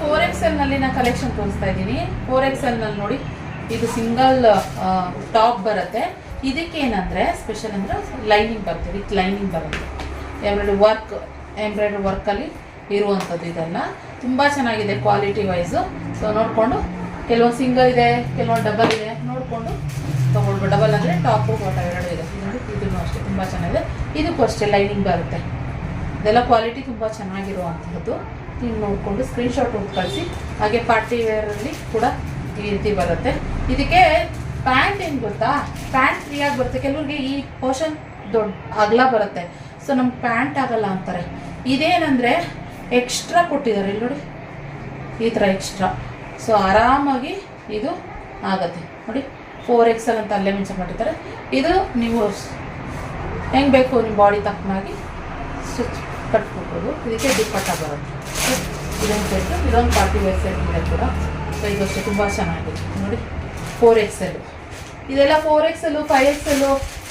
4XL ನಲ್ಲಿ ನಾನು collection ತೋರಿಸ್ತಾ ಇದ್ದೀನಿ. 4XL ನಲ್ಲಿ ನೋಡಿ, ಇದು ಸಿಂಗಲ್ ಟಾಪ್ ಬರುತ್ತೆ. ಇದಕ್ಕೆ ಏನಂದ್ರೆ ಸ್ಪೆಷಲ್ ಅಂದ್ರೆ ಲೈನಿಂಗ್ ಬರುತ್ತೆ, ವಿತ್ ಲೈನಿಂಗ್ ಬರುತ್ತೆ. ಎಂಬ್ರಾಯ್ಡ್ರಿ ವರ್ಕಲ್ಲಿ ಇರುವಂಥದ್ದು. ಇದೆಲ್ಲ ತುಂಬ ಚೆನ್ನಾಗಿದೆ ಕ್ವಾಲಿಟಿ ವೈಸು. ಸೊ ನೋಡಿಕೊಂಡು, ಕೆಲವೊಂದು ಸಿಂಗಲ್ ಇದೆ, ಕೆಲವೊಂದು ಡಬಲ್ ಇದೆ, ನೋಡಿಕೊಂಡು ತೊಗೊಳ್ಬೋದು. ಡಬಲ್ ಅಂದರೆ ಟಾಪು ಬಾಟಮ್ ಎರಡು ಇದೆ. ನೋಡಿ, ಇದೂ ಅಷ್ಟೇ ತುಂಬ ಚೆನ್ನಾಗಿದೆ. ಇದಕ್ಕೂ ಅಷ್ಟೇ ಲೈನಿಂಗ್ ಬರುತ್ತೆ. ಇದೆಲ್ಲ ಕ್ವಾಲಿಟಿ ತುಂಬ ಚೆನ್ನಾಗಿರುವಂಥದ್ದು. ನೀವು ನೋಡಿಕೊಂಡು ಸ್ಕ್ರೀನ್ಶಾಟ್ ಹೋಗಿ ಕಳಿಸಿ. ಹಾಗೆ ಪಾರ್ಟಿ ವೇರಲ್ಲಿ ಕೂಡ ಈ ರೀತಿ ಬರುತ್ತೆ. ಇದಕ್ಕೆ ಪ್ಯಾಂಟ್ ಏನು ಗೊತ್ತಾ, ಪ್ಯಾಂಟ್ ಫ್ರೀಯಾಗಿ ಬರುತ್ತೆ. ಕೆಲವ್ರಿಗೆ ಈ ಪೋರ್ಷನ್ ದೊಡ್ಡ ಅಗಲ ಬರುತ್ತೆ, ಸೊ ನಮ್ಗೆ ಪ್ಯಾಂಟ್ ಆಗಲ್ಲ ಅಂತಾರೆ. ಇದೇನಂದರೆ ಎಕ್ಸ್ಟ್ರಾ ಕೊಟ್ಟಿದ್ದಾರೆ, ಇಲ್ಲಿ ನೋಡಿ ಈ ಥರ ಎಕ್ಸ್ಟ್ರಾ. ಸೊ ಆರಾಮಾಗಿ ಇದು ಆಗುತ್ತೆ ನೋಡಿ. 4XL ಅಂತ ಅಲ್ಲೇ ಮೆನ್ಷನ್ ಮಾಡಿರ್ತಾರೆ. ಇದು ನೀವು ಹೆಂಗೆ ಬೇಕು ನಿಮ್ಮ ಬಾಡಿ ತಕ್ಕನಾಗಿ ಸ್ಟಿಚ್ ಕಟ್ಕೊಬೋದು. ಇದಕ್ಕೆ ದುಪ್ಪಟ್ಟ ಬರುತ್ತೆ. ಇದೊಂದು ಸೆಟ್ಟು, ಇದೊಂದು ಪಾರ್ಟಿ ವೇರ್ ಸೆಟ್ ಇದೆ ಕೂಡ. ಸೊ ಇದಷ್ಟೇ ತುಂಬ ಚೆನ್ನಾಗಿದೆ ನೋಡಿ. 4XL ಇದೆಲ್ಲ 4XL 5XL,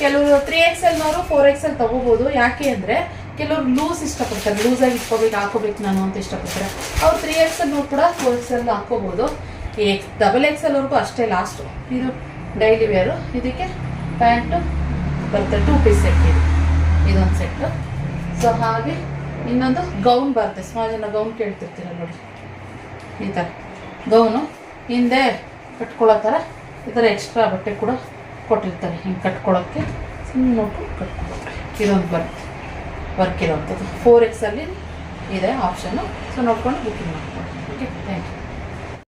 ಕೆಲವರು 3XLನವರು 4XL ತೊಗೋಬೋದು. ಯಾಕೆ ಅಂದರೆ ಕೆಲವರು ಲೂಸ್ ಇಷ್ಟಪಡ್ತಾರೆ, ಲೂಸಾಗಿ ಇಟ್ಕೋಬೇಕು, ಹಾಕೋಬೇಕು ನಾನು ಅಂತ ಇಷ್ಟಪಡ್ತಾರೆ. ಅವ್ರು 3XLನವ್ರು ಕೂಡ 4XL ಹಾಕೋಬೋದು. ಈ XXL ಅವ್ರಿಗೂ ಅಷ್ಟೇ ಲಾಸ್ಟು. ಇದು ಡೈಲಿ ವೇರು. ಇದಕ್ಕೆ ಪ್ಯಾಂಟು ಬರುತ್ತೆ, 2 ಪೀಸ್ ಸೆಟ್ ಇದೆ, ಇದೊಂದು ಸೆಟ್ಟು. ಸೊ ಹಾಗೆ ಇನ್ನೊಂದು ಗೌನ್ ಬರುತ್ತೆ. ಸುಮಾರು ಜನ ಗೌನ್ ಕೇಳ್ತಿರ್ತೀರ ನೋಡಿ, ಈ ಥರ ಗೌನು ಹಿಂದೆ ಕಟ್ಕೊಳ್ಳೋ ಥರ ಈ ಥರ ಎಕ್ಸ್ಟ್ರಾ ಬಟ್ಟೆ ಕೂಡ ಕೊಟ್ಟಿರ್ತಾರೆ, ಹಿಂಗೆ ಕಟ್ಕೊಳ್ಳೋಕ್ಕೆ. ಸುಮ್ಮನೆ ನೋಡ್ಕೊಂಡು ಕಟ್ಕೊಳ್ತಾರೆ. ಇದೊಂದು ಬರುತ್ತೆ ವರ್ಕ್ ಇರೋವಂಥದ್ದು. 4XL ಇದೆ ಆಪ್ಷನ್ನು. ಸೊ ನೋಡ್ಕೊಂಡು ಬುಕ್ಕಿಂಗ್ ಮಾಡ್ಕೊಳ್ಳಿ. Okay, thank you.